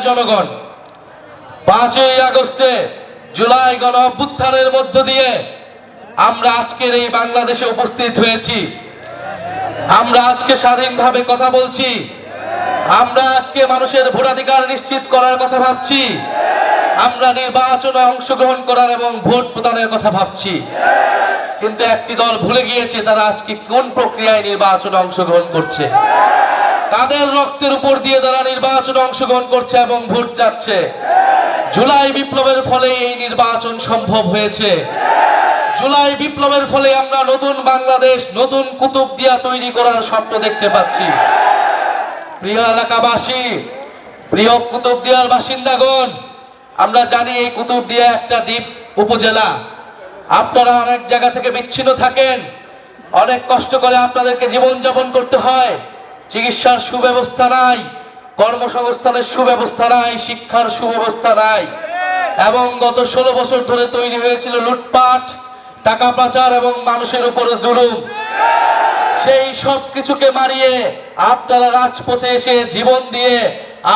জনগণ, 5ই আগস্টে জুলাই গণ অভ্যুত্থানের মধ্য দিয়ে আমরা আজকের এই বাংলাদেশে উপস্থিত হয়েছি। আমরা আজকে স্বাধীনভাবে কথা বলছি। আমরা আজকে মানুষের ভোটাধিকার নিশ্চিত করার কথা ভাবছি। আমরা নির্বাচনে অংশগ্রহণ করার এবং ভোট প্রদানের কথা ভাবছি। কিন্তু একটি দল ভুলে গিয়েছে তারা আজকে কোন প্রক্রিয়ায় নির্বাচনে অংশগ্রহণ করছে, কাদের রক্তের উপর দিয়ে তারা নির্বাচনে অংশগ্রহণ করছে এবং ভোট যাচ্ছে। জুলাই বিপ্লবের ফলে এই নির্বাচন সম্ভব হয়েছে। জুলাই বিপ্লবের ফলে আমরা নতুন বাংলাদেশ, নতুন কুতুবদিয়া তৈরি করার স্বপ্ন দেখতে পাচ্ছি। প্রিয় এলাকাবাসী, প্রিয় কুতুবদিয়ার বাসিন্দাগণ, আমরা জানি এই কুতুবদিয়া একটা দ্বীপ উপজেলা। আপনারা অনেক জায়গা থেকে বিচ্ছিন্ন থাকেন, অনেক কষ্ট করে আপনাদেরকে জীবনযাপন করতে হয়। চিকিৎসার সুব্যবস্থা নাই, কর্মসংস্থানের সুব্যবস্থা নাই, শিক্ষার সুব্যবস্থা নাই, এবং গত 16 বছর ধরে তৈরি হয়েছিল লুটপাট, টাকা পাচার এবং মানুষের উপরে জুলুম। সেই সব কিছুকে মারিয়ে আপনারা রাজপথে এসে জীবন দিয়ে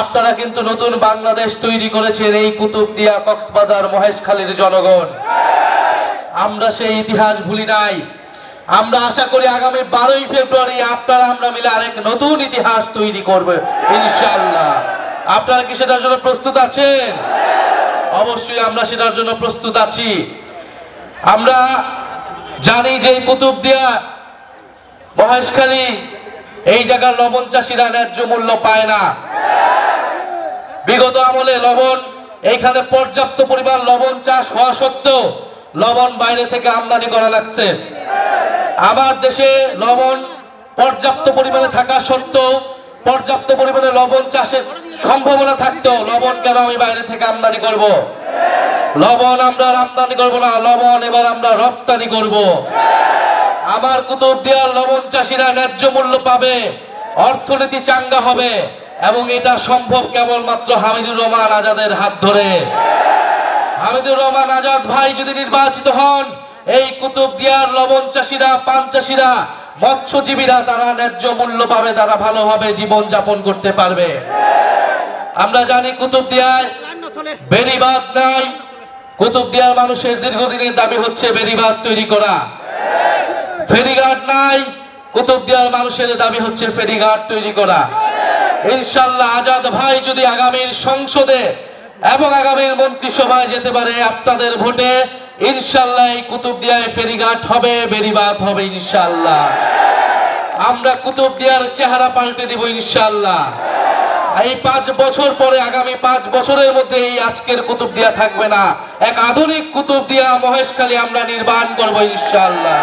আপনারা কিন্তু নতুন বাংলাদেশ তৈরি করেছেন এই কুতুবদিয়া, কক্সবাজার, মহেশখালীর জনগণ। আমরা সেই ইতিহাস ভুলি নাই। আমরা আশা করি আগামী 12ই ফেব্রুয়ারি আপনারা আমরা মিলে আরেক নতুন ইতিহাস তৈরি করব ইনশাআল্লাহ। আপনারা কি সেটার জন্য প্রস্তুত আছেন? অবশ্যই আমরা সেটার জন্য প্রস্তুত আছি। আমরা জানি যে কুতুবদিয়া, মহেশখালী, এই জায়গার লবণ চাষিরা ন্যায্য মূল্য পায় না। বিগত আমলে লবণ, এইখানে পর্যাপ্ত পরিমাণ লবণ চাষ হওয়া সত্ত্বেও লবণ বাইরে থেকে আমদানি করা লাগছে। আমার দেশে লবণ পর্যাপ্ত পরিমাণে থাকা সত্ত্বেও, পর্যাপ্ত পরিমাণে লবণ চাষের সম্ভাবনা থাকতেও লবণ কেন আমি বাইরে থেকে আমদানি করব? লবণ আমরা আমদানি করব না, লবণ এবার আমরা রপ্তানি করব। আমার কুতুবদিয়ার লবণ চাষিরা ন্যায্য মূল্য পাবে, অর্থনীতি চাঙ্গা হবে, এবং এটা সম্ভব কেবলমাত্র হামিদুর রহমান আজাদের হাত ধরে। হামিদুর রহমান আজাদ ভাই যদি নির্বাচিত হন, এই কুতুবদিয়ার লবণ চাষিরা, পান চাষিরা, মৎস্যজীবীরা তারা ন্যায্য মূল্য পাবে, তারা ভালোভাবে জীবন যাপন করতে পারবে। আমরা জানি কুতুবদিয়ায় বেড়িবাঁধ নাই। কুতুবদিয়ার মানুষের দীর্ঘদিনের দাবি হচ্ছে বেড়িবাঁধ তৈরি করা। ফেরিঘাট নাই, কুতুবদিয়ার মানুষের দাবি হচ্ছে ফেরিঘাট তৈরি করা। ইনশাআল্লাহ আজাদ ভাই যদি আগামীর সংসদে এবং আগামীর মন্ত্রিসভায় যেতে পারে আপনাদের ভোটে, ইনশাআল্লাহ এই কুতুবদিয়ায় ফেরিঘাট হবে, বেড়িবাঁধ হবে ইনশাআল্লাহ। আমরা কুতুবদিয়ার চেহারা পাল্টে দিব ইনশাআল্লাহ। এই 5 বছর পরে, আগামী 5 বছরের মধ্যে এই আজকের কুতুবদিয়া থাকবে না। এক আধুনিক কুতুবদিয়া মহেশখালী আমরা নির্মাণ করব ইনশাআল্লাহ।